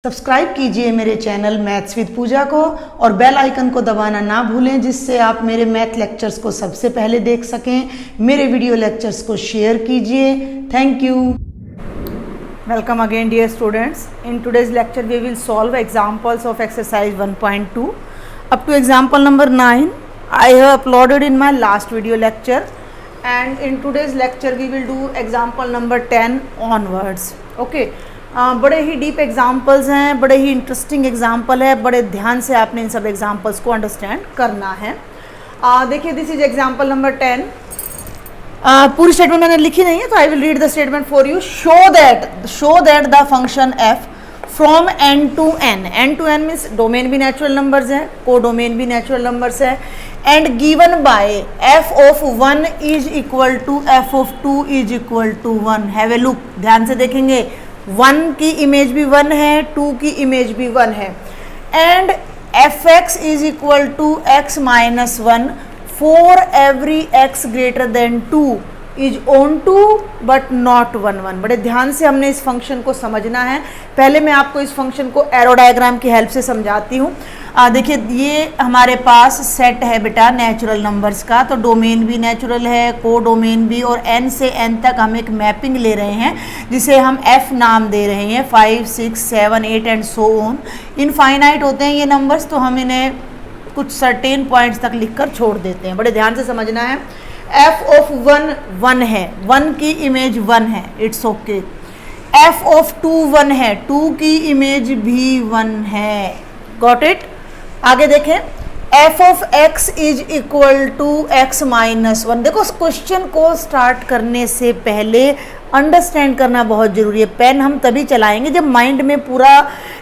Subscribe कीजिए मेरे channel maths with पूजा को और बेल आइकन को दबाना ना भूलें, जिससे आप मेरे मैथ लेक्चर्स को सबसे पहले देख सकें। मेरे वीडियो लेक्चर्स को शेयर कीजिए। Thank you. Welcome again dear students. In today's lecture we will solve examples of exercise 1.2 up to example number 9 I have uploaded in my last video lecture, and in today's lecture we will do example number 10 onwards. Okay बड़े ही deep examples हैं, बड़े ही interesting example है, बड़े ध्यान से आपने इन सब examples को अंडरस्टैंड करना है। देखिए दिस इज एग्जाम्पल नंबर 10। पूरी स्टेटमेंट मैंने लिखी नहीं है, तो I will read the statement for you. Show that the function f from n to n means domain भी नेचुरल नंबर्स है, को डोमेन भी नेचुरल नंबर्स है, and given by f of 1 is equal to f of 2 is equal to 1। Have a look, ध्यान से देखेंगे। 1 की image भी 1 है, 2 की इमेज भी 1 है, and fx is equal to x minus 1 for every x greater than 2 is onto but not 1 बड़े ध्यान से हमने इस फंक्शन को समझना है। पहले मैं आपको इस फंक्शन को एरो डायग्राम की हेल्प से समझाती हूँ। देखिए ये हमारे पास सेट है बेटा नेचुरल नंबर्स का, तो डोमेन भी नेचुरल है, को डोमेन भी, और n से n तक हम एक मैपिंग ले रहे हैं जिसे हम f नाम दे रहे हैं। 5, 6, 7, 8 एंड सो ऑन। इनफाइनाइट होते हैं ये नंबर्स, तो हम इन्हें कुछ सर्टेन पॉइंट्स तक लिखकर छोड़ देते हैं। बड़े ध्यान से समझना है। f ऑफ 1 1 है, 1 की इमेज 1 है, इट्स ओके। f ऑफ 2 1 है, 2 की इमेज भी 1 है, गॉट इट। आगे देखें, f of x is equal to x minus 1। देखो इस क्वेश्चन को स्टार्ट करने से पहले अंडरस्टैंड करना बहुत ज़रूरी है। पेन हम तभी चलाएंगे जब माइंड में पूरा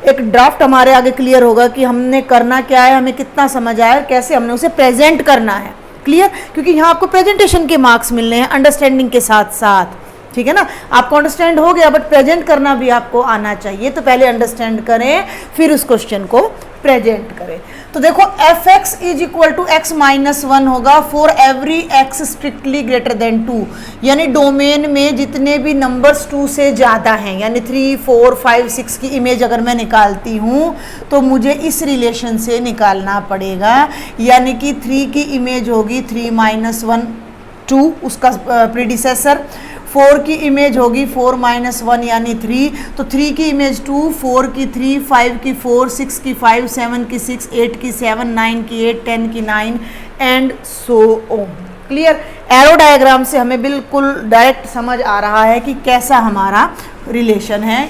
एक ड्राफ्ट हमारे आगे क्लियर होगा कि हमने करना क्या है, हमें कितना समझ आया और कैसे हमने उसे प्रेजेंट करना है। क्लियर? क्योंकि यहाँ आपको प्रेजेंटेशन के मार्क्स मिलने हैं अंडरस्टैंडिंग के साथ साथ, ठीक है ना। आपको अंडरस्टैंड हो गया, बट प्रेजेंट करना भी आपको आना चाहिए। तो पहले अंडरस्टैंड करें, फिर उस क्वेश्चन को प्रेजेंट करें। तो देखो fx is equal to x minus 1 होगा for every x strictly greater than 2, यानी डोमेन में जितने भी नंबर्स 2 से ज़्यादा हैं, यानी 3, 4, 5, 6 की इमेज अगर मैं निकालती हूँ तो मुझे इस रिलेशन से निकालना पड़ेगा, यानी कि 3 की इमेज होगी 3 माइनस 1 2, उसका प्रीडिसेसर। 4 की इमेज होगी 4 माइनस 1 यानी 3, तो 3 की इमेज 2, 4 की 3, 5 की 4, 6 की 5, 7 की 6, 8 की 7, 9 की 8, 10 की 9 and so on. Clear? Arrow diagram से हमें बिल्कुल डायरेक्ट समझ आ रहा है कि कैसा हमारा रिलेशन है,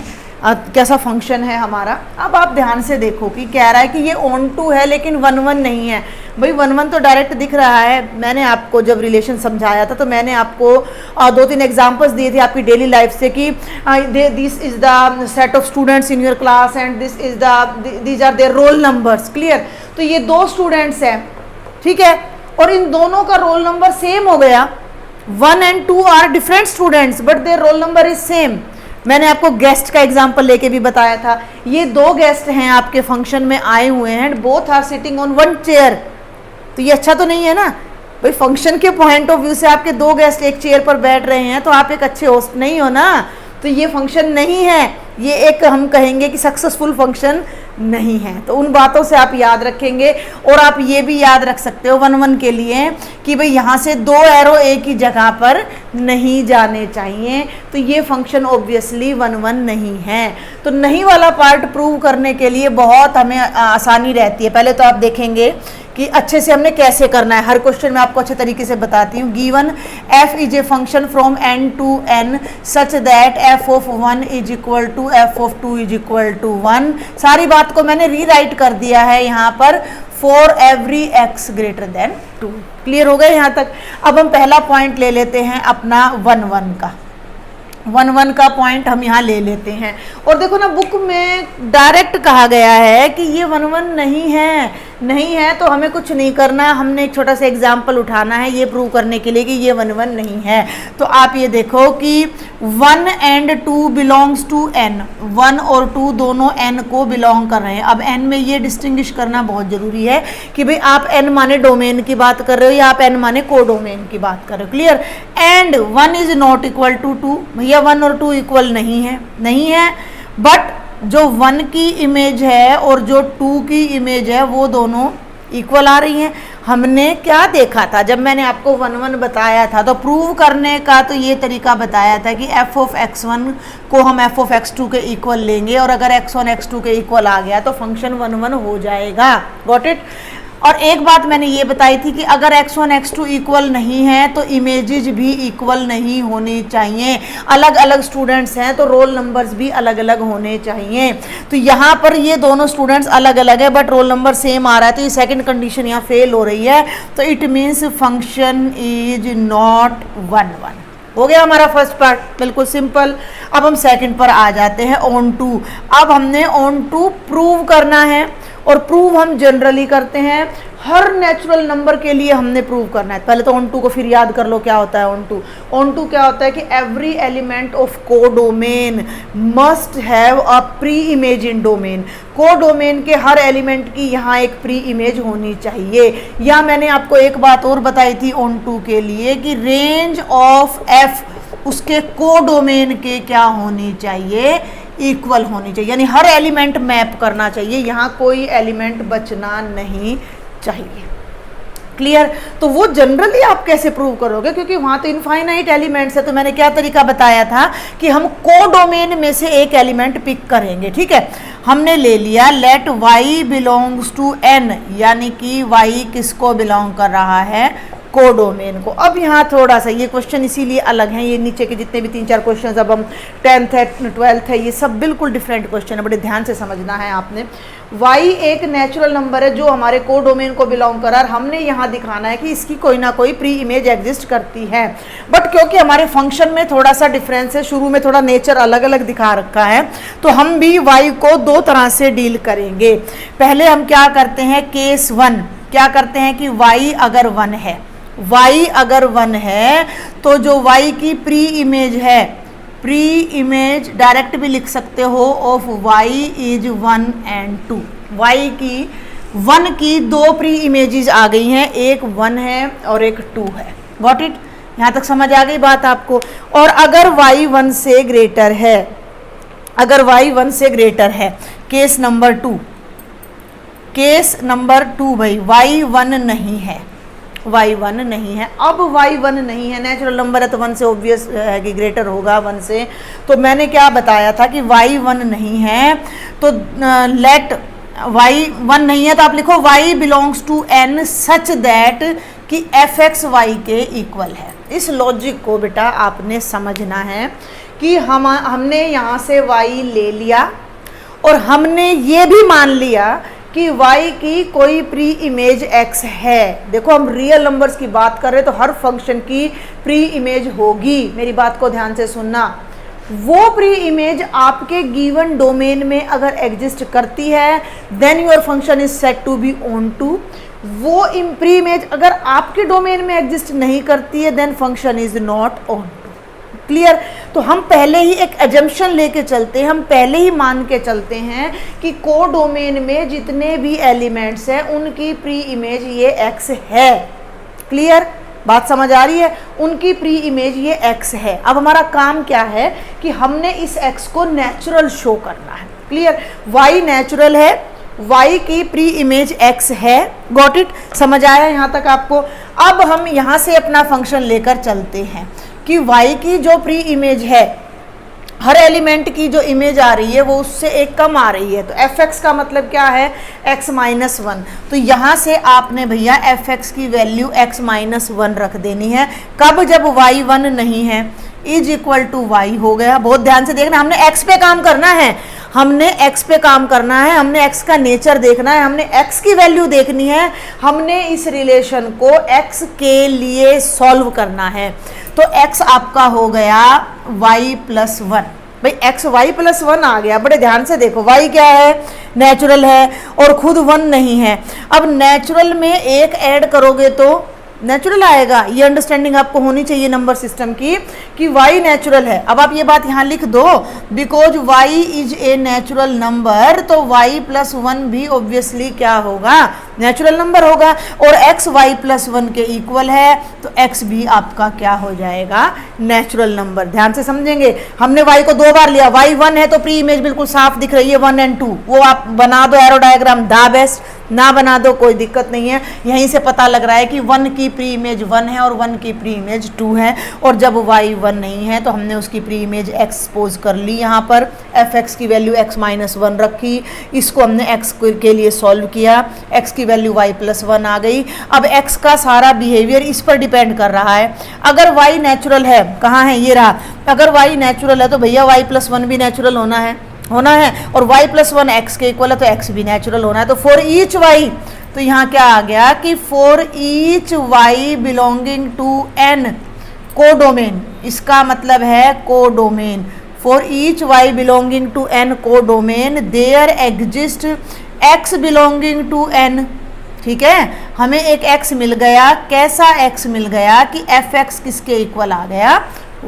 कैसा फंक्शन है हमारा। अब आप ध्यान से देखो कि कह रहा है कि ये ऑन टू है लेकिन 1 1 नहीं है। भाई 1 1 तो डायरेक्ट दिख रहा है। मैंने आपको जब रिलेशन समझाया था तो मैंने आपको 2-3 एग्जांपल्स दिए थे आपकी डेली लाइफ से कि this is the set of students in your class and these are their roll numbers. Clear? तो ये 2 स्टूडेंट्स हैं, ठीक है, और इन दोनों का रोल नंबर सेम हो गया। 1 and 2 are different students but their roll number is same. मैंने आपको गेस्ट का एग्जाम्पल लेके भी बताया था। ये 2 गेस्ट हैं आपके फंक्शन में आए हुए हैं, both are sitting on 1 chair. तो ये अच्छा तो नहीं है ना भाई। फंक्शन के पॉइंट ऑफ व्यू से आपके 2 गेस्ट एक चेयर पर बैठ रहे हैं तो आप एक अच्छे होस्ट नहीं हो ना। तो ये फंक्शन नहीं है, ये एक हम कहेंगे कि सक्सेसफुल फंक्शन नहीं है। तो उन बातों से आप याद रखेंगे, और आप ये भी याद रख सकते हो 1 1 के लिए कि भाई यहाँ से 2 एरो एक ही जगह पर नहीं जाने चाहिए। तो ये फंक्शन ऑब्वियसली 1 1 नहीं है। तो नहीं वाला पार्ट प्रूव करने के लिए बहुत हमें आसानी रहती है। पहले तो आप देखेंगे कि अच्छे से हमने कैसे करना है। हर क्वेश्चन में आपको अच्छे तरीके से बताती हूँ। Given f is a function from n to n such that f of 1 is equal to f of 2 is equal to 1। सारी बात को मैंने रीराइट कर दिया है यहाँ पर, for every x greater than 2। Clear हो गए यहाँ तक? अब हम पहला पॉइंट ले लेते हैं अपना 1 1 का। 1 1 का पॉइंट हम यहाँ ले लेते हैं। और देखो ना, बुक में डायरेक्ट कहा गया है कि ये 1 1 नहीं है तो हमें कुछ नहीं करना। हमने एक छोटा सा एग्जाम्पल उठाना है ये प्रूव करने के लिए कि ये 1 1 नहीं है। तो आप ये देखो कि 1 एंड 2 बिलोंग्स टू n, 1 और 2 दोनों n को बिलोंग कर रहे हैं। अब n में ये डिस्टिंग्विश करना बहुत ज़रूरी है कि भाई आप n माने डोमेन की बात कर रहे हो या आप n माने को डोमेन की बात कर रहे हो। Clear? And 1 is not equal to 2, भैया 1 और 2 इक्वल नहीं है, बट जो 1 की इमेज है और जो 2 की इमेज है वो दोनों इक्वल आ रही हैं। हमने क्या देखा था जब मैंने आपको 1 बताया था, तो प्रूव करने का तो ये तरीका बताया था कि f ऑफ x1 को हम f ऑफ x2 के इक्वल लेंगे और अगर x1 x2 के इक्वल आ गया तो फंक्शन 1 हो जाएगा। Got it. और एक बात मैंने ये बताई थी कि अगर x1 x2 इक्वल नहीं है तो इमेजेस भी इक्वल नहीं होनी चाहिए। अलग अलग स्टूडेंट्स हैं तो रोल नंबर्स भी अलग अलग होने चाहिए। तो यहाँ पर ये दोनों स्टूडेंट्स अलग अलग है बट रोल नंबर सेम आ रहा है, तो ये सेकंड कंडीशन यहाँ फेल हो रही है। तो it means function is not 1 1। हो गया हमारा फर्स्ट पार्ट, बिल्कुल सिंपल। अब हम सेकंड पर आ जाते हैं, ऑन टू। अब हमने ऑन टू प्रूव करना है और प्रूव हम जनरली करते हैं, हर नेचुरल नंबर के लिए हमने प्रूव करना है। पहले तो ऑन टू को फिर याद कर लो क्या होता है ऑन टू। ऑन टू क्या होता है कि every element of codomain must have a pre image in domain. Codomain के हर एलिमेंट की यहाँ एक प्री इमेज होनी चाहिए। या मैंने आपको एक बात और बताई थी ऑन टू के लिए कि रेंज ऑफ एफ उसके कोडोमेन के क्या होनी चाहिए, इक्वल होनी चाहिए, यानी हर एलिमेंट मैप करना चाहिए, यहाँ कोई एलिमेंट बचना नहीं चाहिए। क्लियर। तो वो जनरली आप कैसे प्रूव करोगे, क्योंकि वहां तो इनफाइनाइट एलिमेंट्स है। तो मैंने क्या तरीका बताया था कि हम कोडोमेन में से एक एलिमेंट पिक करेंगे। ठीक है, हमने ले लिया let y belongs to n, यानी कि y किसको बिलोंग कर रहा है, कोडोमेन को। अब यहाँ थोड़ा सा ये क्वेश्चन इसीलिए अलग हैं, ये नीचे के जितने भी 3-4 क्वेश्चन, अब हम 10th है 12th है, ये सब बिल्कुल डिफरेंट क्वेश्चन है, बड़े ध्यान से समझना है आपने। y एक नेचुरल नंबर है जो हमारे कोडोमेन को बिलोंग कर रहा है। हमने यहाँ दिखाना है कि इसकी कोई ना कोई प्री इमेज एग्जिस्ट करती है, बट क्योंकि हमारे फंक्शन में थोड़ा सा डिफरेंस है, शुरू में थोड़ा नेचर अलग अलग दिखा रखा है, तो हम भी y को 2 तरह से डील करेंगे। पहले हम क्या करते हैं, केस 1 क्या करते हैं कि y अगर 1 है, y अगर 1 है तो जो y की प्री इमेज है, प्री इमेज डायरेक्ट भी लिख सकते हो of y is 1 and 2। y की 1 की 2 प्री इमेजेस आ गई हैं, एक 1 है और एक 2 है। Got it. यहाँ तक समझ आ गई बात आपको। और अगर y 1 से ग्रेटर है, अगर y 1 से ग्रेटर है, केस नंबर 2, केस नंबर 2 भाई y 1 नहीं है, y1 नहीं है। अब y1 नहीं है, नेचुरल नंबर है तो 1 से ऑब्वियस है कि ग्रेटर होगा 1 से। तो मैंने क्या बताया था कि y1 नहीं है, तो लेट y1 नहीं है तो आप लिखो y belongs to n such that कि fx y के इक्वल है। इस लॉजिक को बेटा आपने समझना है कि हमने यहाँ से y ले लिया और हमने ये भी मान लिया कि y की कोई प्री इमेज x है। देखो हम रियल नंबर्स की बात कर रहे हैं तो हर फंक्शन की प्री इमेज होगी, मेरी बात को ध्यान से सुनना। वो प्री इमेज आपके गिवन डोमेन में अगर एग्जिस्ट करती है then your function is set to be onto. वो प्री इमेज अगर आपके डोमेन में एग्जिस्ट नहीं करती है then function is not onto. Clear. तो हम पहले ही एक एजम्पशन लेके चलते हैं, हम पहले ही मान के चलते हैं कि कोडोमेन में जितने भी एलिमेंट्स हैं उनकी प्री इमेज ये x है। क्लियर, बात समझ आ रही है, उनकी प्री इमेज ये x है। अब हमारा काम क्या है कि हमने इस x को नेचुरल शो करना है। क्लियर, y नेचुरल है, y की प्री इमेज x है। गॉट इट, समझ आया यहाँ तक आपको। अब हम यहाँ से अपना फंक्शन लेकर चलते हैं कि y की जो प्री इमेज है, हर एलिमेंट की जो इमेज आ रही है वो उससे एक कम आ रही है। तो fx का मतलब क्या है, x माइनस 1। तो यहाँ से आपने भैया fx की वैल्यू x माइनस 1 रख देनी है। कब, जब y1 नहीं है, इज इक्वल टू y हो गया। बहुत ध्यान से देखना, हमने x पे काम करना है, हमने x पे काम करना है, हमने x का नेचर देखना है, हमने x की वैल्यू देखनी है, हमने इस रिलेशन को x के लिए सॉल्व करना है। तो x आपका हो गया y प्लस 1। भाई x y प्लस 1 आ गया। बड़े ध्यान से देखो, y क्या है, नेचुरल है और खुद 1 नहीं है। अब नेचुरल में एक ऐड करोगे तो नेचुरल आएगा। ये अंडरस्टैंडिंग आपको होनी चाहिए नंबर सिस्टम की कि y नेचुरल है। अब आप ये बात यहाँ लिख दो, because y is a natural number, तो y प्लस 1 भी ऑब्वियसली क्या होगा, नेचुरल नंबर होगा, और x y प्लस 1 के इक्वल है तो x भी आपका क्या हो जाएगा, नेचुरल नंबर। ध्यान से समझेंगे, हमने y को 2 बार लिया, y 1 है तो प्री इमेज बिल्कुल साफ दिख रही है 1 और 2, वो आप बना दो एरो डायग्राम, द बेस्ट, ना बना दो कोई दिक्कत नहीं है। यहीं से पता लग रहा है कि 1 की प्री इमेज 1 है और 1 की प्री इमेज 2 है, और जब y 1 नहीं है तो हमने उसकी प्री इमेज एक्सपोज कर ली, यहाँ पर fx की वैल्यू x माइनस 1 रखी, इसको हमने x के लिए सॉल्व किया, x की वैल्यू y प्लस 1 आ गई। अब x का सारा बिहेवियर इस पर डिपेंड कर रहा है, अगर y नेचुरल है, कहाँ है ये रहा, अगर y नेचुरल है तो भैया y प्लस 1 भी नेचुरल होना है, और y प्लस 1 x के इक्वल है तो x भी नेचुरल होना है। तो फॉर ईच y, तो यहाँ क्या आ गया कि for each y belonging to n codomain, इसका मतलब है codomain, for each y belonging to n codomain there exist x belonging to n। ठीक है, हमें एक x मिल गया, कैसा x मिल गया कि fx किसके इक्वल आ गया,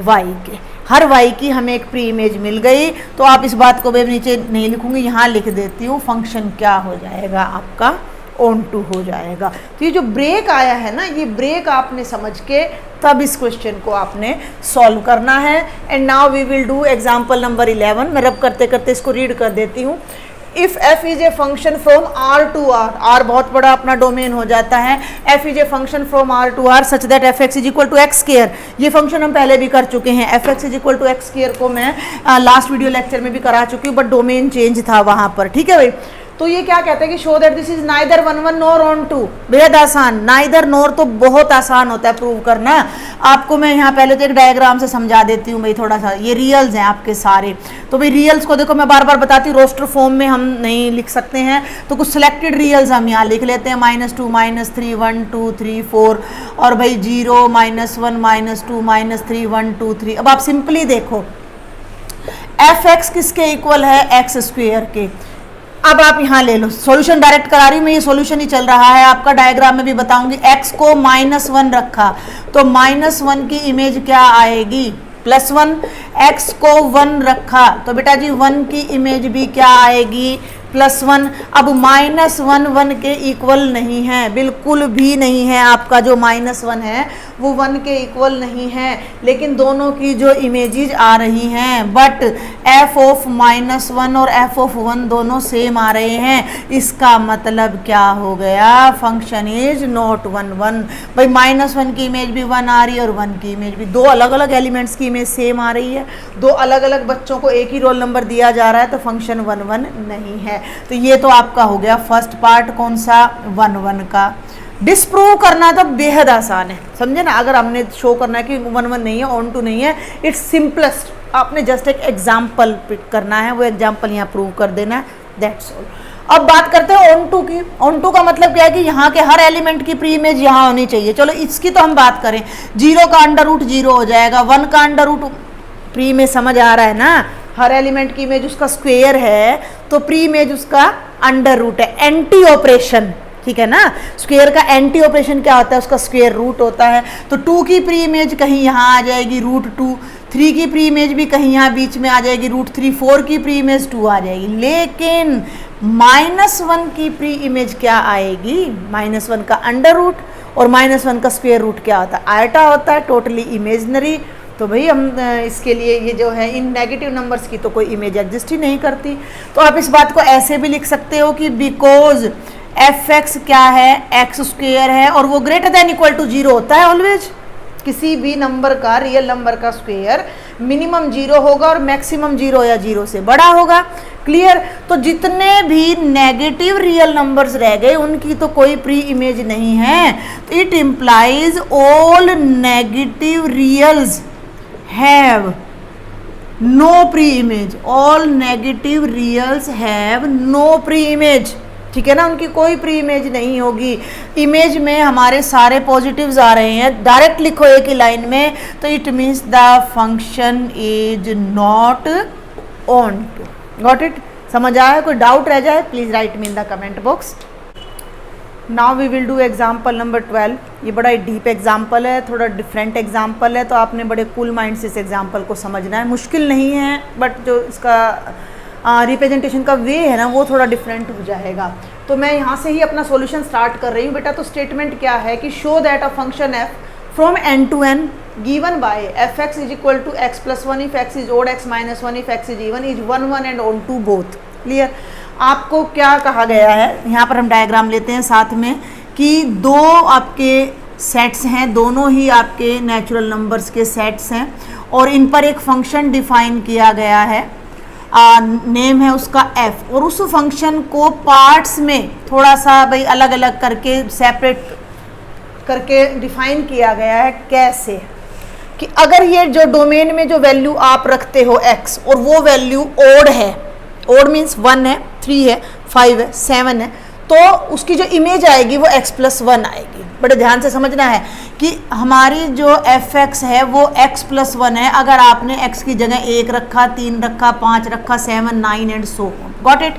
y के, हर y की हमें एक प्री इमेज मिल गई। तो आप इस बात को मैं नीचे नहीं लिखूंगी, यहाँ लिख देती हूँ, फंक्शन क्या हो जाएगा आपका, ऑन टू हो जाएगा। तो ये जो ब्रेक आया है ना, ये ब्रेक आपने समझ के तब इस क्वेश्चन को आपने सॉल्व करना है। And now we will do example number 11। मैं रब करते करते इसको रीड कर देती हूँ। If f is a function from r to r बहुत बड़ा अपना डोमेन हो जाता है, f is a function from r to r such that f x is equal to x square, ये फंक्शन हम पहले भी कर चुके हैं, f x is equal to x square को मैं लास्ट वीडियो लेक्चर में भी करा चुकी हूँ, बट डोमेन चेंज था वहाँ पर। ठीक है भाई, तो ये क्या कहते हैं कि show that this is neither 1 1 nor on 2, बेहद आसान, नाइदर नॉर तो बहुत आसान होता है प्रूव करना। आपको मैं यहाँ पहले तो एक डायग्राम से समझा देती हूँ भाई थोड़ा सा, ये रियल्स हैं आपके सारे, तो भाई रियल्स को देखो मैं बार बार बताती हूँ, रोस्टर फॉर्म में हम नहीं लिख सकते हैं, तो कुछ सिलेक्टेड रियल्स हम यहाँ लिख लेते हैं, -2 -3 1 2 3 4, और भाई 0 -1 -2 -3 1 2 3। अब आप सिंपली देखो एफ एक्स किसके इक्वल है, एक्स स्क्वेयर के। अब आप यहाँ ले लो, सॉल्यूशन डायरेक्ट करा रही हूँ मैं, ये सॉल्यूशन ही चल रहा है, आपका डायग्राम में भी बताऊंगी। x को -1 रखा तो -1 की इमेज क्या आएगी, +1, x को 1 रखा तो बेटा जी 1 की इमेज भी क्या आएगी, +1। अब -1 1 के इक्वल नहीं है, बिल्कुल भी नहीं है, आपका जो -1 है वो 1 के इक्वल नहीं है, लेकिन दोनों की जो इमेजेस आ रही हैं, बट f ऑफ -1 और f ऑफ 1 दोनों सेम आ रहे हैं, इसका मतलब क्या हो गया, फंक्शन इज नॉट 1 1। भाई -1 की इमेज भी 1 आ रही है और 1 की इमेज भी, दो अलग अलग एलिमेंट्स की इमेज सेम आ रही है, दो अलग अलग बच्चों को एक ही रोल नंबर दिया जा रहा है, तो फंक्शन 1 1 नहीं है। तो ये तो आपका हो गया फर्स्ट पार्ट, कौन सा, 1 1 का। डिस्प्रूव करना तो बेहद आसान है, समझे ना, अगर हमने शो करना है कि 1 1 नहीं है, ऑन टू नहीं है, इट्स सिंपलेस्ट, आपने जस्ट एक एग्जाम्पल पिक करना है, वो एग्जाम्पल यहाँ प्रूव कर देना है, दैट्स ऑल। अब बात करते हैं ऑन टू की। ऑन टू का मतलब क्या है कि यहाँ के हर एलिमेंट की प्री इमेज यहाँ होनी चाहिए। चलो इसकी तो हम बात करें, 0 का अंडर रूट 0 हो जाएगा, 1 का अंडर रूट, प्री इमेज समझ आ रहा है ना, हर एलिमेंट की इमेज उसका स्क्वायर है तो प्री इमेज उसका अंडर रूट है, एंटी ऑपरेशन, ठीक है ना, स्क्वायर का एंटी ऑपरेशन क्या होता है, उसका स्क्वायर रूट होता है। तो 2 की प्री इमेज कहीं यहाँ आ जाएगी √2, 3 की प्री इमेज भी कहीं यहाँ बीच में आ जाएगी √3, 4 की प्री इमेज 2 आ जाएगी, लेकिन -1 की प्री इमेज क्या आएगी, -1 का अंडर रूट, और -1 का स्क्वायर रूट क्या होता है, आयटा होता है, टोटली इमेजनरी। तो भाई हम इसके लिए ये जो है इन नेगेटिव नंबर्स की तो कोई इमेज एग्जिस्ट ही नहीं करती। तो आप इस बात को ऐसे भी लिख सकते हो कि बिकॉज एफ एक्स क्या है, एक्स स्क्वायर है, और वो ग्रेटर देन इक्वल टू 0 होता है ऑलवेज, किसी भी नंबर का, रियल नंबर का स्क्वायर मिनिमम 0 होगा और मैक्सिमम 0 या 0 से बड़ा होगा। क्लियर। तो जितने भी नेगेटिव रियल नंबर्स रह गए उनकी तो कोई प्री इमेज नहीं है। It implies all negative reals have no preimage, all negative reals have no preimage, ठीक है ना, उनकी कोई प्री इमेज नहीं होगी। इमेज में हमारे सारे पॉजिटिव्स आ रहे हैं, डायरेक्ट लिखो एक ही लाइन में, तो it means the function is not onto. Got it? समझ आया? कोई डाउट रह जाए please write me in the comment box. Now we will do example number 12। ये बड़ा डीप एग्जाम्पल है, थोड़ा डिफरेंट एग्जाम्पल है, तो आपने बड़े कूल माइंड से इस एग्जाम्पल को समझना है। मुश्किल नहीं है, बट जो इसका रिप्रेजेंटेशन का वे है ना वो थोड़ा डिफरेंट हो जाएगा। तो मैं यहाँ से ही अपना सॉल्यूशन स्टार्ट कर रही हूँ बेटा। तो स्टेटमेंट क्या है कि show that a function f from n to n given by f x is equal to x plus one if x is odd x minus one if x is even is one one and onto both. Clear. आपको क्या कहा गया है, यहाँ पर हम diagram लेते हैं साथ में, कि दो आपके सेट्स हैं, दोनों ही आपके नेचुरल नंबर्स के सेट्स हैं और इन पर एक फंक्शन डिफाइन किया गया है, नेम है उसका f, और उस फंक्शन को पार्ट्स में थोड़ा सा भाई अलग अलग करके सेपरेट करके डिफाइन किया गया है। कैसे कि अगर ये जो डोमेन में जो वैल्यू आप रखते हो x और वो वैल्यू ओड है, ओड मीन्स 1 है, 3 है, 5 है, 7 है, तो उसकी जो इमेज आएगी वो x प्लस 1 आएगी। बड़े ध्यान से समझना है कि हमारी जो एफ एक्स है वो x प्लस 1 है। अगर आपने x की जगह 1 रखा, 3 रखा, 5 रखा, 7, 9 and so on, got it.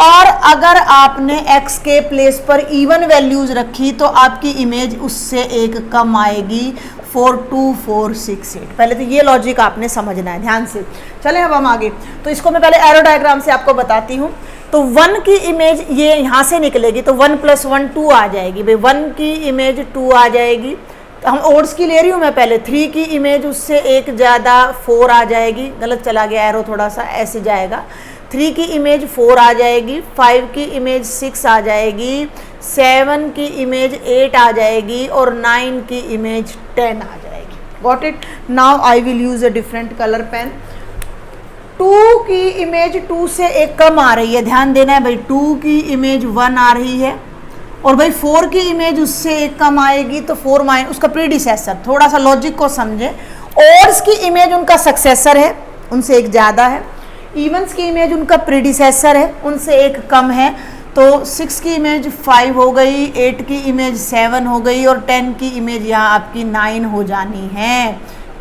और अगर आपने x के प्लेस पर इवन वैल्यूज रखी तो आपकी इमेज उससे एक कम आएगी, 4, 2, 4, 6, 8। पहले तो ये लॉजिक आपने समझना है ध्यान से। चलें अब हम आगे। तो इसको मैं पहले एरो डायग्राम से आपको बताती हूँ। तो 1 की इमेज ये यहाँ से निकलेगी, तो 1 प्लस 1 2 आ जाएगी भाई, 1 की इमेज 2 आ जाएगी। तो हम ओड्स की ले रही हूँ मैं पहले, 3 की इमेज उससे एक ज़्यादा 4 आ जाएगी, गलत चला गया एरो थोड़ा सा, ऐसे जाएगा। 3 की इमेज 4 आ जाएगी, 5 की इमेज 6 आ जाएगी, 7 की इमेज 8 आ जाएगी और 9 की इमेज 10 आ जाएगी। Got it. Now I will use a different colour pen. 2 की इमेज 2 से एक कम आ रही है, ध्यान देना है भाई। 2 की इमेज 1 आ रही है और भाई 4 की इमेज उससे एक कम आएगी, तो 4 माइनस उसका प्रीडिसेसर। थोड़ा सा लॉजिक को समझे। ओड्स की इमेज उनका सक्सेसर है, उनसे एक ज़्यादा है। इवन्स की इमेज उनका प्रीडिसेसर है, उनसे एक कम है। तो 6 की इमेज 5 हो गई, 8 की इमेज 7 हो गई और 10 की इमेज यहाँ आपकी 9 हो जानी है।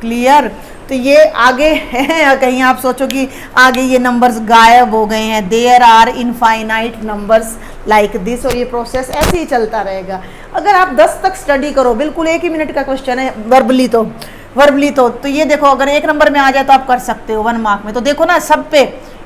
क्लियर। तो ये आगे है, कहीं आप सोचो कि आगे ये नंबर्स गायब हो गए हैं। There are infinite numbers like this, और ये प्रोसेस ऐसे ही चलता रहेगा। अगर आप 10 तक स्टडी करो, बिल्कुल 1 ही मिनट का क्वेश्चन है, वर्बली तो ये देखो, अगर 1 नंबर में आ जाए तो आप कर सकते हो 1 मार्क में। तो देखो ना, सब पे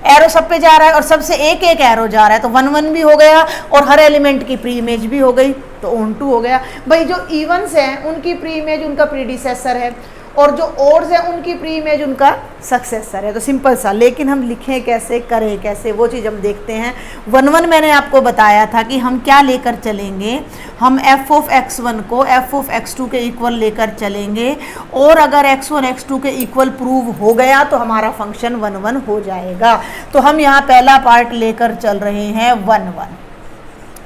एरो सब पे जा रहा है और सबसे एक एक एरो जा रहा है, तो 1 1 भी हो गया और हर एलिमेंट की प्री इमेज भी हो गई, तो ऑन 2 हो गया। भाई जो इवन्स हैं उनकी प्री इमेज उनका प्रीडिसेसर है और जो ओड्स है उनकी प्री इमेज उनका सक्सेसर है। तो सिंपल सा, लेकिन हम लिखें कैसे, करें कैसे, वो चीज़ हम देखते हैं। 1 1 मैंने आपको बताया था कि हम क्या लेकर चलेंगे, हम f ऑफ x1 को f ऑफ x2 के इक्वल लेकर चलेंगे, और अगर x1 x2 के इक्वल प्रूव हो गया तो हमारा फंक्शन 1 1 हो जाएगा। तो हम यहाँ पहला पार्ट लेकर चल रहे हैं 1 1।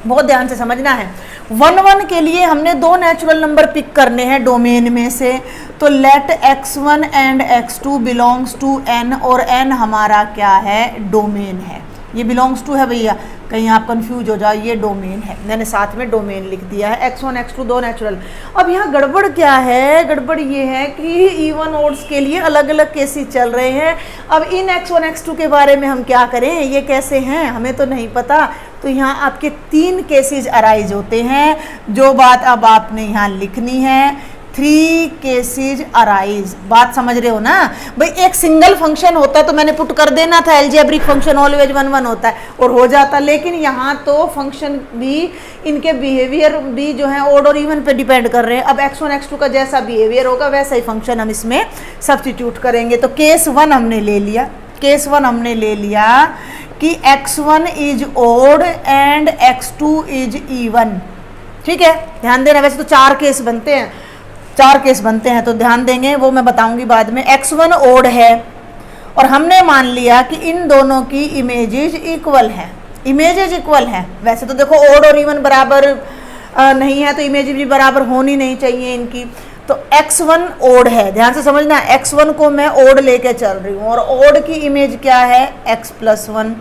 बहुत ध्यान से समझना है। 1 1 के लिए हमने 2 नेचुरल नंबर पिक करने हैं डोमेन में से। तो let x1 and x2 belongs to n, और n हमारा क्या है, डोमेन है। ये बिलोंग्स टू है भैया, कहीं आप कंफ्यूज हो जाओ, ये डोमेन है, मैंने साथ में डोमेन लिख दिया है। x1 x2 2 natural. अब यहाँ गड़बड़ क्या है, गड़बड़ ये है कि इवन ओड्स के लिए अलग अलग केसेस चल रहे हैं। अब इन x1 x2 के बारे में हम क्या करें, ये कैसे हैं हमें तो नहीं पता। तो यहाँ आपके 3 केसेस अराइज होते हैं, जो बात अब आपने यहाँ लिखनी है। 3 केसेज अराइज, बात समझ रहे हो ना भाई। एक सिंगल फंक्शन होता तो मैंने पुट कर देना था, एल्जेब्रिक फंक्शन ऑलवेज 1 1 होता है और हो जाता, लेकिन यहाँ तो फंक्शन भी, इनके बिहेवियर भी जो है ओड और इवन पे डिपेंड कर रहे हैं। अब x1 x2 का जैसा बिहेवियर होगा वैसा ही फंक्शन हम इसमें सब्स्टिट्यूट करेंगे। तो केस 1 हमने ले लिया, केस 1 हमने ले लिया कि x1 is odd and x2 is even. ठीक है, ध्यान देना। वैसे तो 4 केस बनते हैं, 4 केस बनते हैं, तो ध्यान देंगे, वो मैं बताऊंगी बाद में। x1 ओड है और हमने मान लिया कि इन दोनों की इमेजेज इक्वल है, इमेजेज इक्वल है। वैसे तो देखो ओड और इवन बराबर नहीं है, तो इमेजेज भी बराबर होनी नहीं चाहिए इनकी। तो x1 ओड है, ध्यान से समझना, x1 को मैं ओड लेके चल रही हूँ और ओड की इमेज क्या है, x प्लस 1।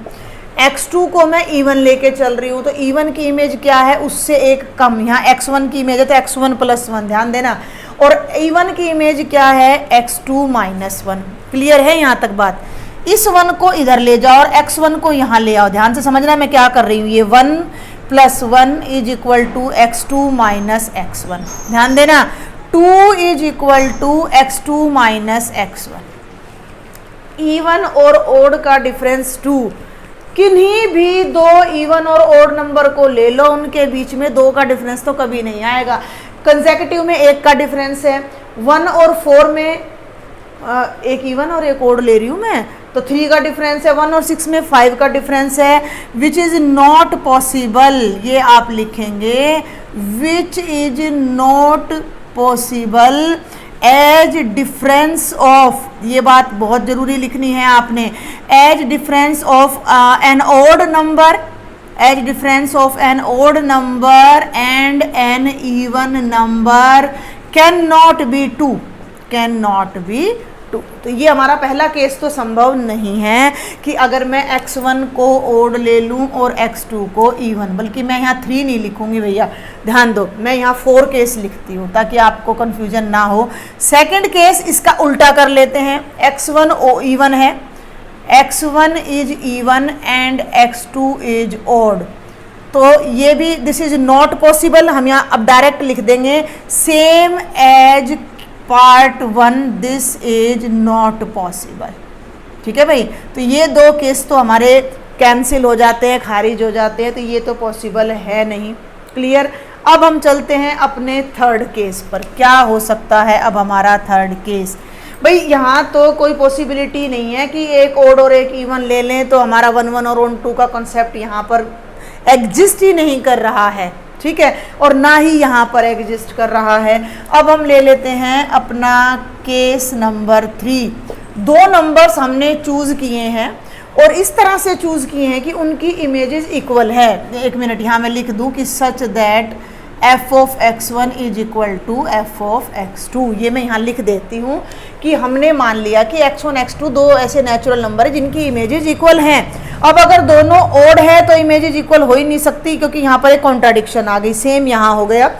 x2 को मैं इवन लेके चल रही हूँ, तो इवन की इमेज क्या है, उससे एक कम। यहाँ x1 की इमेज है तो x1 प्लस 1, ध्यान देना। और इवन की इमेज क्या है, x2 माइनस 1। क्लियर है यहाँ तक बात। इस 1 को इधर ले जाओ और x1 को यहाँ ले आओ। ध्यान से समझना मैं क्या कर रही हूँ, ये 1 plus 1 is equal to x2 minus x1। ध्यान देना, 2 is equal to x2 minus x1। Even और ओड का डिफरेंस 2, किन्हीं भी दो इवन और ओड नंबर को ले लो, उनके बीच में 2 का डिफरेंस तो कभी नहीं आएगा। कंसेक्यूटिव में 1 का डिफरेंस है, 1 और 4 में एक इवन और एक ओड ले रही हूँ मैं, तो 3 का डिफरेंस है, 1 और 6 में 5 का डिफरेंस है, विच इज़ नॉट पॉसिबल, ये आप लिखेंगे which is not possible as difference of, ये बात बहुत ज़रूरी लिखनी है आपने, as difference of an odd number, as difference of an odd number and an even number can not be 2, can not be 2। तो ये हमारा पहला केस तो संभव नहीं है कि अगर मैं x1 को ओड ले लूँ और x2 को इवन, बल्कि मैं यहाँ 3 नहीं लिखूंगी भैया, ध्यान दो, मैं यहाँ 4 केस लिखती हूँ ताकि आपको कंफ्यूजन ना हो। सेकंड केस इसका उल्टा कर लेते हैं, x1 इवन है, x1 is even and x2 is odd, तो ये भी दिस इज नॉट पॉसिबल, हम यहाँ अब डायरेक्ट लिख देंगे same as part 1 this is not possible. ठीक है भाई, तो ये 2 केस तो हमारे कैंसिल हो जाते हैं, खारिज हो जाते हैं, तो ये तो पॉसिबल है नहीं। क्लियर। अब हम चलते हैं अपने थर्ड केस पर, क्या हो सकता है अब हमारा थर्ड केस। भाई यहाँ तो कोई पॉसिबिलिटी नहीं है कि एक ओड और एक इवन ले लें, तो हमारा 1 1 और 1 2 का कॉन्सेप्ट यहाँ पर एग्जिस्ट ही नहीं कर रहा है, ठीक है, और ना ही यहाँ पर एग्जिस्ट कर रहा है। अब हम ले लेते हैं अपना केस नंबर 3। 2 नंबर्स हमने चूज़ किए हैं और इस तरह से चूज़ किए हैं कि उनकी इमेजेस इक्वल है। 1 मिनट, यहाँ मैं लिख दूँ कि such that f of x1 is equal to f of x2। ये मैं यहाँ लिख देती हूँ कि हमने मान लिया कि x1 x2 2 ऐसे नेचुरल नंबर है जिनकी इमेजेस इक्वल हैं। अब अगर दोनों ओड है तो इमेजेस इक्वल हो ही नहीं सकती, क्योंकि यहाँ पर एक कॉन्ट्राडिक्शन आ गई, सेम यहाँ हो गया।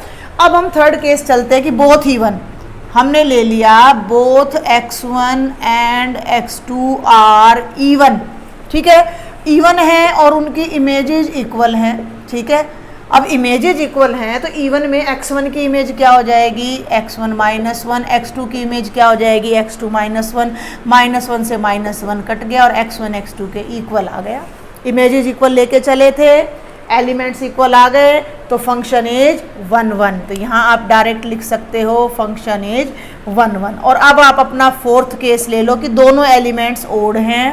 अब हम थर्ड केस चलते हैं कि बोथ इवन, हमने ले लिया both x1 and x2 are even, ठीक है, इवन है और उनकी इमेजेस इक्वल हैं, ठीक है। अब इमेजेस इक्वल हैं तो इवन में x1 की इमेज क्या हो जाएगी, x1 -1, x2 की इमेज क्या हो जाएगी, x2 -1, -1 से -1 कट गया और x1 x2 के इक्वल आ गया। इमेजेस इक्वल लेके चले थे, एलिमेंट्स इक्वल आ गए, तो फंक्शन इज 1 1। तो यहाँ आप डायरेक्ट लिख सकते हो फंक्शन इज 1 1। और अब आप अपना फोर्थ केस ले लो कि दोनों एलिमेंट्स ओड हैं,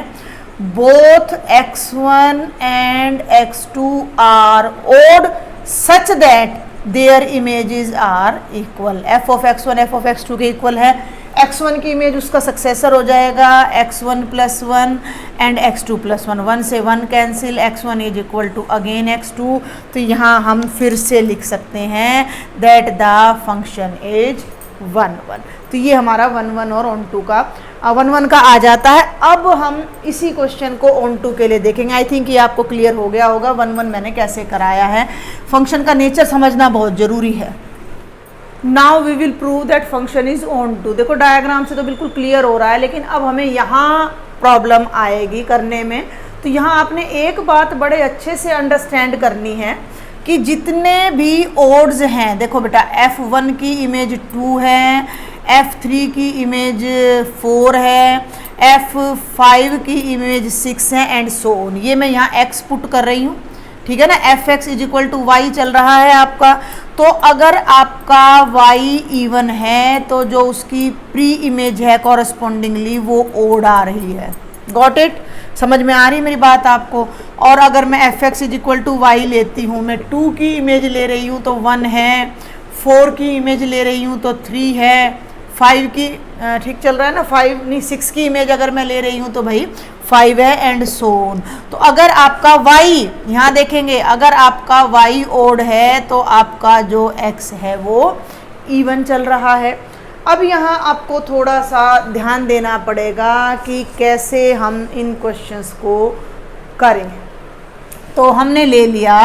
both x1 and x2 are odd such that their images are equal। f of x1 f of x2 के इक्वल है, x1 की इमेज उसका सक्सेसर हो जाएगा x1 + 1 एंड x2 + 1, 1 से 1 cancel, x1 is equal to again x2। तो यहाँ हम फिर से लिख सकते हैं दैट द फंक्शन इज 1 1। तो ये हमारा 1 1 और ऑन 2 का 1 1 का आ जाता है। अब हम इसी क्वेश्चन को ऑन 2 के लिए देखेंगे। आई थिंक ये आपको क्लियर हो गया होगा 1 1 मैंने कैसे कराया है। फंक्शन का नेचर समझना बहुत ज़रूरी है। Now we will prove that function is on 2। देखो डायग्राम से तो बिल्कुल क्लियर हो रहा है, लेकिन अब हमें यहाँ प्रॉब्लम आएगी करने में। तो यहाँ आपने एक बात बड़े अच्छे से अंडरस्टैंड करनी है कि जितने भी ओड्स हैं, देखो बेटा f1 की इमेज 2 है, f3 की इमेज 4 है, f5 की इमेज 6 है एंड सो ऑन। ये मैं यहाँ x पुट कर रही हूँ, ठीक है ना। fx is equal to y चल रहा है आपका। तो अगर आपका y इवन है तो जो उसकी प्री इमेज है कॉरस्पॉन्डिंगली वो ओड आ रही है। Got it? समझ में आ रही है मेरी बात आपको? और अगर मैं fx is equal to y लेती हूँ, मैं 2 की इमेज ले रही हूँ तो 1 है, 4 की इमेज ले रही हूँ तो 3 है, 5 की ठीक चल रहा है ना, 5 नहीं 6 की इमेज अगर मैं ले रही हूँ तो भाई 5 है एंड सो ऑन। तो अगर आपका y, यहाँ देखेंगे, अगर आपका y ओड है तो आपका जो x है वो इवन चल रहा है। अब यहाँ आपको थोड़ा सा ध्यान देना पड़ेगा कि कैसे हम इन क्वेश्चंस को करें। तो हमने ले लिया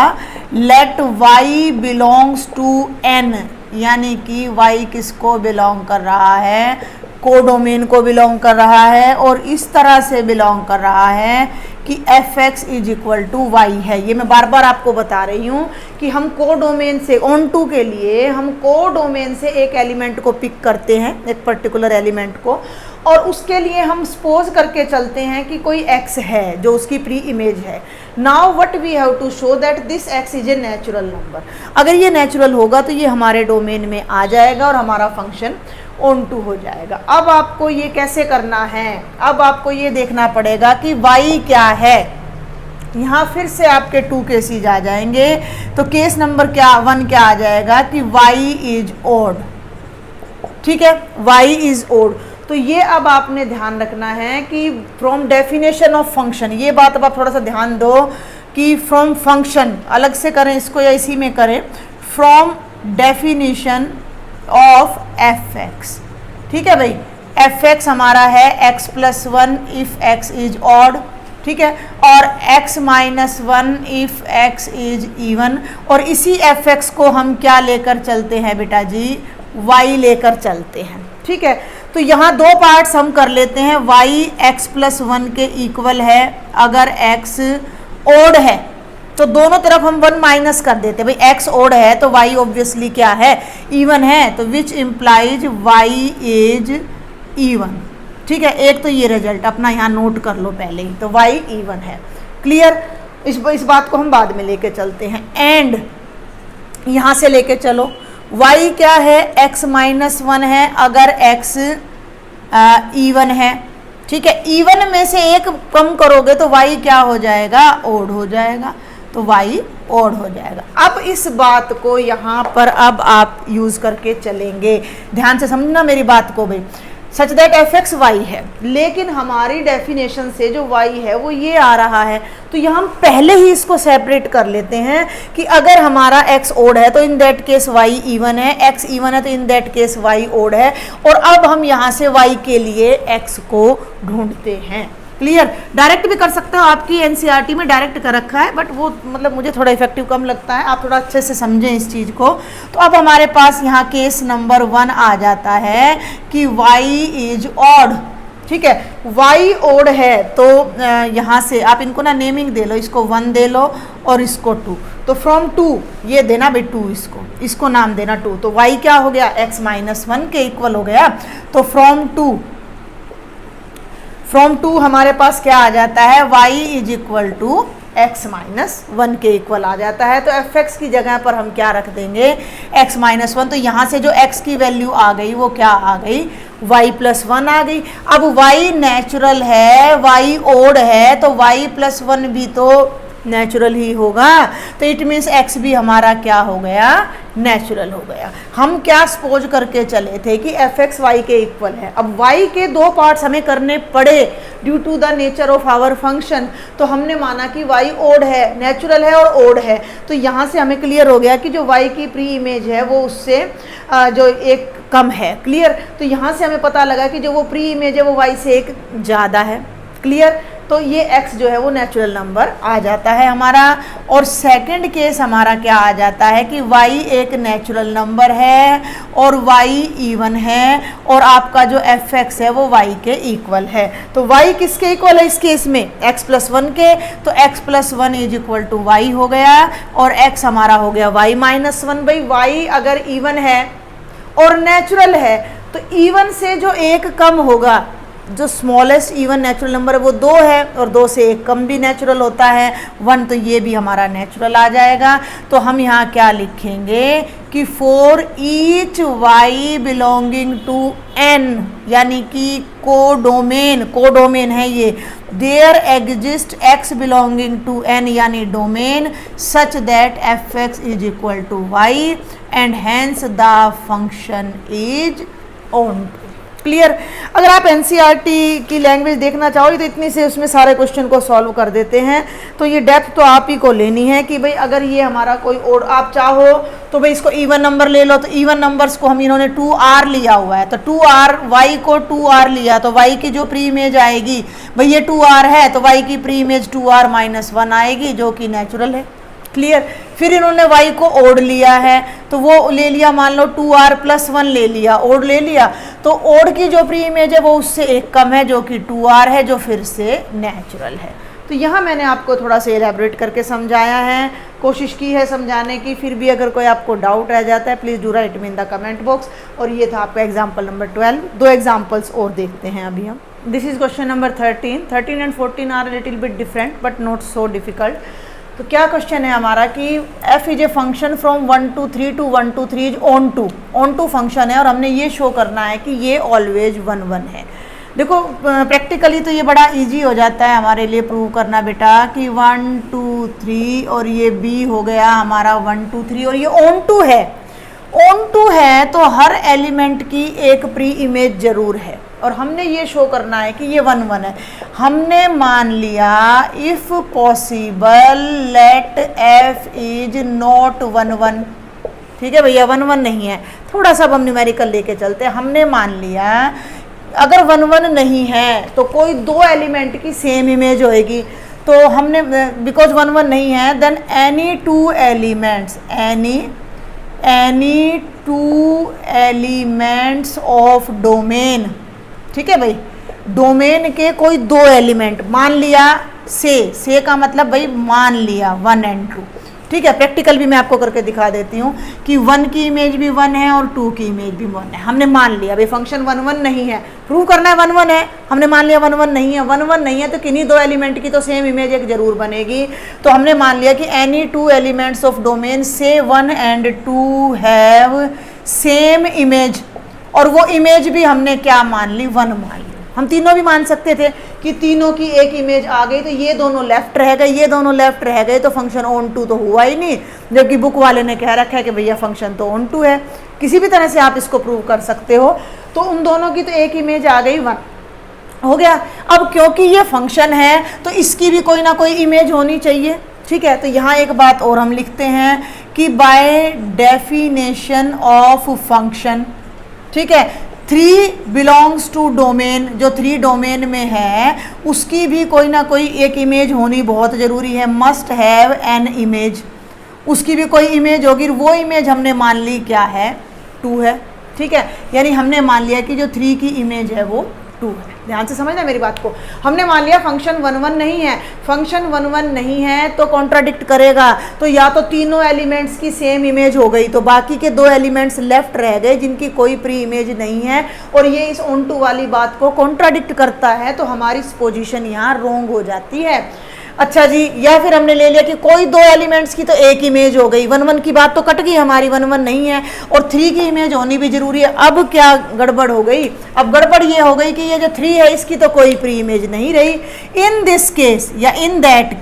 let y belongs to n, यानी कि y किसको बिलोंग कर रहा है, कोडोमेन को बिलोंग कर रहा है, और इस तरह से बिलोंग कर रहा है कि fx is equal to y है। ये मैं बार बार आपको बता रही हूँ कि हम कोडोमेन से ऑन 2 के लिए हम कोडोमेन से एक एलिमेंट को पिक करते हैं, एक पर्टिकुलर एलिमेंट को, और उसके लिए हम सपोज करके चलते हैं कि कोई x है जो उसकी प्री इमेज है। Now what we have to show that this x is a natural number. अगर ये नेचुरल होगा तो ये हमारे डोमेन में आ जाएगा और हमारा फंक्शन ऑन टू हो जाएगा। अब आपको ये कैसे करना है, अब आपको ये देखना पड़ेगा कि y क्या है। यहाँ फिर से आपके 2 केसेज आ जाएंगे। तो केस नंबर 1 क्या आ जाएगा कि y इज ओड, ठीक है, y इज ओड। तो ये अब आपने ध्यान रखना है कि फ्रॉम डेफिनेशन ऑफ फंक्शन, ये बात अब आप थोड़ा सा ध्यान दो कि फ्रॉम फंक्शन अलग से करें इसको या इसी में करें, from definition of F x, ठीक है भाई। एफ एक्स हमारा है x + 1 if x is odd, ठीक है, और x - 1 if x is even. और इसी एफ एक्स को हम क्या लेकर चलते हैं बेटा जी, y लेकर चलते हैं, ठीक है। तो यहाँ 2 पार्ट्स हम कर लेते हैं। y x + 1 के इक्वल है अगर x ओड है, तो दोनों तरफ हम 1 माइनस कर देते हैं भाई। x ओड है तो y ऑब्वियसली क्या है, इवन है, तो which implies y is even, ठीक है। एक तो ये रिजल्ट अपना यहाँ नोट कर लो पहले ही, तो y इवन है। क्लियर, इस बात को हम बाद में लेके चलते हैं। एंड यहाँ से लेके चलो, y क्या है, x - 1 है अगर x इवन है, ठीक है। इवन में से एक कम करोगे तो y क्या हो जाएगा, ओड हो जाएगा, तो y ओड हो जाएगा। अब इस बात को यहाँ पर अब आप यूज़ करके चलेंगे, ध्यान से समझना मेरी बात को भाई। Such that f x y है, लेकिन हमारी डेफिनेशन से जो y है वो ये आ रहा है, तो यहाँ हम पहले ही इसको सेपरेट कर लेते हैं कि अगर हमारा x ओड है तो in that case y even है, x इवन है तो in that case y odd है। और अब हम यहाँ से y के लिए x को ढूंढते हैं। क्लियर, डायरेक्ट भी कर सकते हो, आपकी एनसीईआरटी में डायरेक्ट कर रखा है, बट वो मतलब मुझे थोड़ा इफेक्टिव कम लगता है, आप थोड़ा अच्छे से समझें इस चीज़ को। तो अब हमारे पास यहाँ केस नंबर 1 आ जाता है कि y इज ऑड, ठीक है। y ओड है तो यहाँ से आप इनको ना नेमिंग दे लो, इसको 1 दे लो और इसको 2, तो फ्रॉम 2 ये देना भाई 2, इसको नाम देना 2, तो y क्या हो गया, x - 1 के इक्वल हो गया। तो फ्रॉम 2 हमारे पास क्या आ जाता है, y is equal to x - 1 के इक्वल आ जाता है। तो एफ एक्स की जगह पर हम क्या रख देंगे, x - 1। तो यहाँ से जो x की वैल्यू आ गई वो क्या आ गई, y + 1 आ गई। अब y नेचुरल है, y ओड है, तो y + 1 भी तो नेचुरल ही होगा, तो इट मीन्स x भी हमारा क्या हो गया, नेचुरल हो गया। हम क्या सपोज करके चले थे कि एफ एक्स वाई के इक्वल है। अब y के 2 पार्ट्स हमें करने पड़े due to the nature of our function, तो हमने माना कि y ओड है, नेचुरल है और ओड है। तो यहाँ से हमें क्लियर हो गया कि जो y की प्री इमेज है वो उससे जो एक कम है। क्लियर, तो यहाँ से हमें पता लगा कि जो वो प्री इमेज है वो y से एक ज़्यादा है। क्लियर, तो ये x जो है वो नेचुरल नंबर आ जाता है हमारा। और सेकंड केस हमारा क्या आ जाता है कि y एक नेचुरल नंबर है और y इवन है और आपका जो एफ एक्स है वो y के इक्वल है। तो y किसके इक्वल है इस केस में, x + 1 के, तो x + 1 is equal to y हो गया और x हमारा हो गया y - 1। भाई y अगर इवन है और नेचुरल है तो इवन से जो एक कम होगा, जो स्मॉलेस्ट इवन नेचुरल नंबर है वो 2 है और 2 से एक कम भी नेचुरल होता है 1, तो ये भी हमारा नेचुरल आ जाएगा। तो हम यहाँ क्या लिखेंगे कि for each y belonging to n, यानी कि कोडोमेन है ये, there exist x belonging to n यानी domain such that f x is equal to y and hence the function is on. Clear, अगर आप एनसीईआरटी की लैंग्वेज देखना चाहोगे तो इतनी से उसमें सारे क्वेश्चन को सॉल्व कर देते हैं। तो ये डेप्थ तो आप ही को लेनी है कि भाई अगर ये हमारा कोई और आप चाहो तो भाई इसको इवन नंबर ले लो, तो इवन नंबर्स को हम इन्होंने 2r लिया हुआ है, तो 2r y को 2r लिया तो y की जो प्री इमेज आएगी भाई ये 2r है तो y की प्री इमेज 2r - 1 आएगी जो कि नेचुरल है। क्लियर, फिर इन्होंने y को ओड लिया है तो वो ले लिया, मान लो 2r + 1 ले लिया, ओड ले लिया, तो ओड की जो प्री इमेज है वो उससे एक कम है जो कि 2r है जो फिर से नेचुरल है। तो यहाँ मैंने आपको थोड़ा सा एलैबोरेट करके समझाया है, कोशिश की है समझाने की। फिर भी अगर कोई आपको डाउट रह जाता है please do right me in the comment box. और ये था आपका एग्जाम्पल नंबर 12। 2 एग्जाम्पल्स और देखते हैं अभी हम। This is question number 13. 13 and 14 are a little bit different but not so difficult. तो क्या क्वेश्चन है हमारा कि f is a function from 1 to 3 to 1 to 3 is onto function है और हमने ये शो करना है कि ये ऑलवेज 1 1 है। देखो प्रैक्टिकली तो ये बड़ा इजी हो जाता है हमारे लिए प्रूव करना बेटा कि 1 2 3 और ये b हो गया हमारा 1 2 3 और ये ऑन टू है तो हर एलिमेंट की एक प्री इमेज जरूर है और हमने ये शो करना है कि ये 1 1 है। हमने मान लिया if possible let f is not 1 1। ठीक है भैया, 1 1 नहीं है। थोड़ा सा हम न्यूमेरिकल लेके चलते हैं। हमने मान लिया अगर 1 1 नहीं है तो कोई दो एलिमेंट की सेम इमेज होएगी। तो हमने बिकॉज 1 1 नहीं है then any two elements of domain. ठीक है भाई, डोमेन के कोई दो एलिमेंट मान लिया से का मतलब भाई मान लिया 1 and 2। ठीक है, प्रैक्टिकल भी मैं आपको करके दिखा देती हूँ कि 1 की इमेज भी 1 है और 2 की इमेज भी 1 है। हमने मान लिया भाई फंक्शन 1 1 नहीं है, प्रूव करना है 1 1 है। हमने मान लिया 1 1 नहीं है। 1 1 नहीं है तो किन्हीं दो एलिमेंट की तो सेम इमेज एक जरूर बनेगी। तो हमने मान लिया कि any two elements of domain से 1 and 2 हैव सेम इमेज और वो इमेज भी हमने क्या मान ली 1 मान ली। हम तीनों भी मान सकते थे कि तीनों की एक इमेज आ गई तो ये दोनों लेफ्ट रह गए, ये दोनों लेफ्ट रह गए तो फंक्शन ऑन टू तो हुआ ही नहीं, जबकि बुक वाले ने कह रखा है कि भैया फंक्शन तो ऑन टू है। किसी भी तरह से आप इसको प्रूव कर सकते हो। तो उन दोनों की तो एक इमेज आ गई 1 हो गया। अब क्योंकि ये फंक्शन है तो इसकी भी कोई ना कोई इमेज होनी चाहिए। ठीक है, तो यहाँ एक बात और हम लिखते हैं कि बाय डेफिनेशन ऑफ फंक्शन, ठीक है, 3 बिलोंग्स टू डोमेन, जो 3 डोमेन में है उसकी भी कोई ना कोई एक इमेज होनी बहुत ज़रूरी है। मस्ट हैव एन इमेज, उसकी भी कोई इमेज होगी। वो इमेज हमने मान ली क्या है 2 है। ठीक है, यानी हमने मान लिया कि जो 3 की इमेज है वो 2 है। ध्यान से समझना मेरी बात को। हमने मान लिया फंक्शन 1 1 नहीं है। फंक्शन 1 1 नहीं है तो कॉन्ट्राडिक्ट करेगा। तो या तो तीनों एलिमेंट्स की सेम इमेज हो गई तो बाकी के दो एलिमेंट्स लेफ्ट रह गए जिनकी कोई प्री इमेज नहीं है और ये इस ऑन टू वाली बात को कॉन्ट्राडिक्ट करता है तो हमारी पोजीशन यहाँ रॉन्ग हो जाती है। अच्छा जी, या फिर हमने ले लिया कि कोई दो एलिमेंट्स की तो एक इमेज हो गई। 1 1 की बात तो कट गई हमारी, 1 1 नहीं है और 3 की इमेज होनी भी जरूरी है। अब क्या गड़बड़ हो गई? अब गड़बड़ ये हो गई कि ये जो 3 है इसकी तो कोई प्री इमेज नहीं रही। इन दिस केस या इन दैट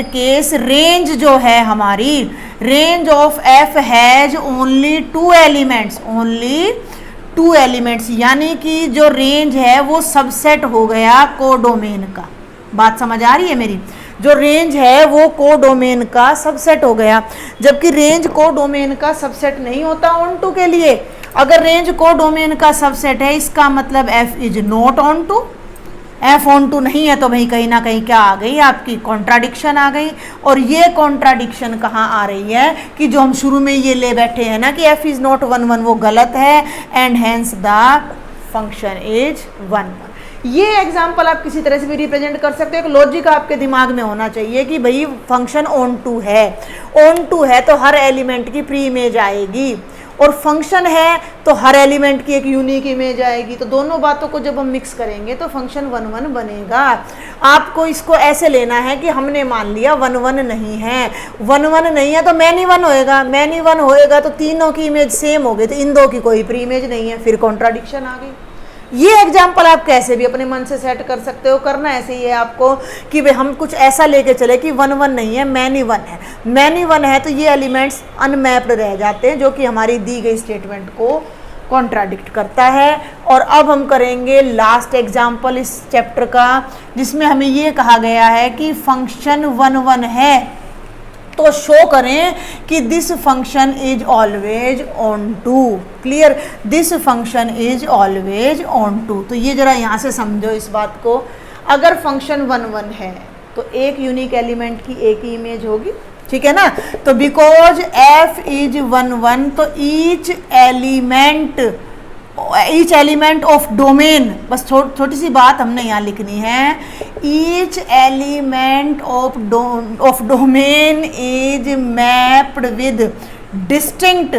केस रेंज जो है हमारी, range of F has only 2 elements, यानी कि जो रेंज है वो सबसेट हो गया कोडोमेन का। बात समझ आ रही है मेरी? जो रेंज है वो कोडोमेन का सबसेट हो गया, जबकि रेंज कोडोमेन का सबसेट नहीं होता ऑन टू के लिए। अगर रेंज कोडोमेन का सबसेट है इसका मतलब f is not onto. f onto नहीं है तो भाई कहीं ना कहीं क्या आ गई आपकी कॉन्ट्राडिक्शन आ गई। और ये कॉन्ट्राडिक्शन कहाँ आ रही है कि जो हम शुरू में ये ले बैठे हैं ना कि f इज नॉट 1 1 वो गलत है and hence the function is 1 1। ये एग्जाम्पल आप किसी तरह से भी रिप्रेजेंट कर सकते हो। एक लॉजिक आपके दिमाग में होना चाहिए कि भाई फंक्शन ऑन टू है तो हर एलिमेंट की प्री इमेज आएगी और फंक्शन है तो हर एलिमेंट की एक यूनिक इमेज आएगी। तो दोनों बातों को जब हम मिक्स करेंगे तो फंक्शन 1 1 बनेगा। आपको इसको ऐसे लेना है कि हमने मान लिया 1 1 नहीं है, 1 1 नहीं है तो मैनी 1 होएगा, मैनी 1 होएगा तो तीनों की इमेज सेम हो गई तो इन दो की कोई प्री इमेज नहीं है, फिर कॉन्ट्राडिक्शन आ गई। ये एग्जाम्पल आप कैसे भी अपने मन से सेट कर सकते हो। करना ऐसे ही है आपको कि भाई हम कुछ ऐसा लेके चले कि 1 1 नहीं है, मैनी 1 है। मैनी 1 है तो ये एलिमेंट्स अनमैप्ड रह जाते हैं जो कि हमारी दी गई स्टेटमेंट को कॉन्ट्राडिक्ट करता है। और अब हम करेंगे लास्ट एग्जाम्पल इस चैप्टर का, जिसमें हमें ये कहा गया है कि फंक्शन 1 1 है तो शो करें कि this function is always onto. Clear? This function is always onto. तो ये जरा यहाँ से समझो इस बात को। अगर फंक्शन 1 1 है तो एक यूनिक एलिमेंट की एक ही इमेज होगी, ठीक है ना? तो बिकॉज f इज 1 1 तो ईच एलिमेंट ऑफ डोमेन, बस छोटी सी बात हमने यहाँ लिखनी है, each element of domain is mapped with distinct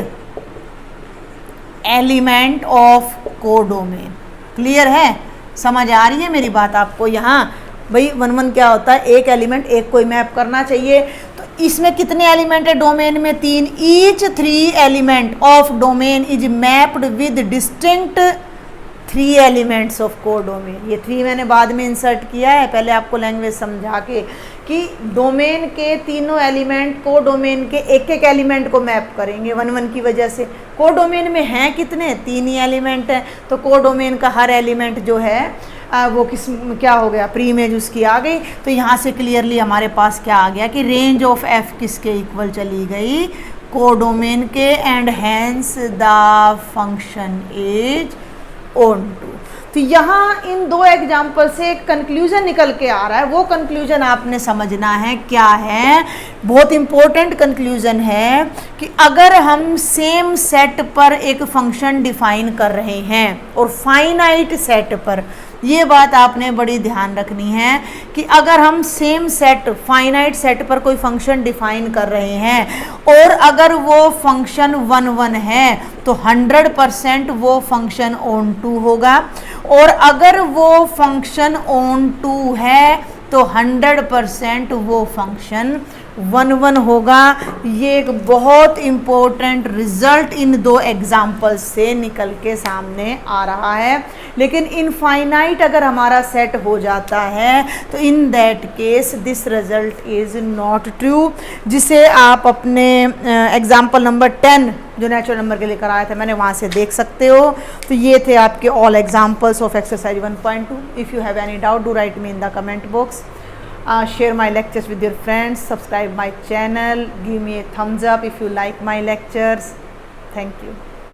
element of codomain. Clear है, समझ आ रही है मेरी बात आपको। यहाँ भाई 1 1 क्या होता है, एक एलिमेंट एक कोई मैप करना चाहिए। तो इसमें कितने एलिमेंट है डोमेन में, 3। Each 3 element of domain is mapped with distinct 3 elements of code domain. ये 3 मैंने बाद में इंसर्ट किया है, पहले आपको लैंग्वेज समझा के कि डोमेन के तीनों एलिमेंट को डोमेन के एक एक एलिमेंट को मैप करेंगे 1 1 की वजह से। को डोमेन में हैं कितने, 3 ही एलिमेंट हैं, तो को डोमेन का हर एलिमेंट जो है वो किस क्या हो गया, प्री इमेज उसकी आ गई। तो यहाँ से क्लियरली हमारे पास क्या आ गया कि रेंज ऑफ एफ किसके इक्वल चली गई, को डोमेन के, and hence the function is onto. तो यहाँ इन 2 एग्जाम्पल से एक कंक्लूजन निकल के आ रहा है, वो कंक्लूजन आपने समझना है क्या है। बहुत इंपॉर्टेंट कंक्लूजन है कि अगर हम सेम सेट पर एक फंक्शन डिफाइन कर रहे हैं और फाइनाइट सेट पर, ये बात आपने बड़ी ध्यान रखनी है कि अगर हम सेम सेट फाइनाइट सेट पर कोई फंक्शन डिफाइन कर रहे हैं और अगर वो फंक्शन 1 1 है तो 100% वो फंक्शन ऑन टू होगा, और अगर वो फंक्शन ऑन टू है तो 100% वो फंक्शन 1 1 होगा। ये एक बहुत इम्पोर्टेंट रिजल्ट इन 2 एग्जाम्पल्स से निकल के सामने आ रहा है। लेकिन इनफाइनाइट अगर हमारा सेट हो जाता है तो in that case this result is not true, जिसे आप अपने एग्जाम्पल नंबर 10 जो नेचुरल नंबर के लिए कराया था मैंने, वहाँ से देख सकते हो। तो ये थे आपके all examples of exercise 1.2। If you have any doubt do right me in the comment box. Share my lectures with your friends, subscribe my channel, give me a thumbs up if you like my lectures. Thank you.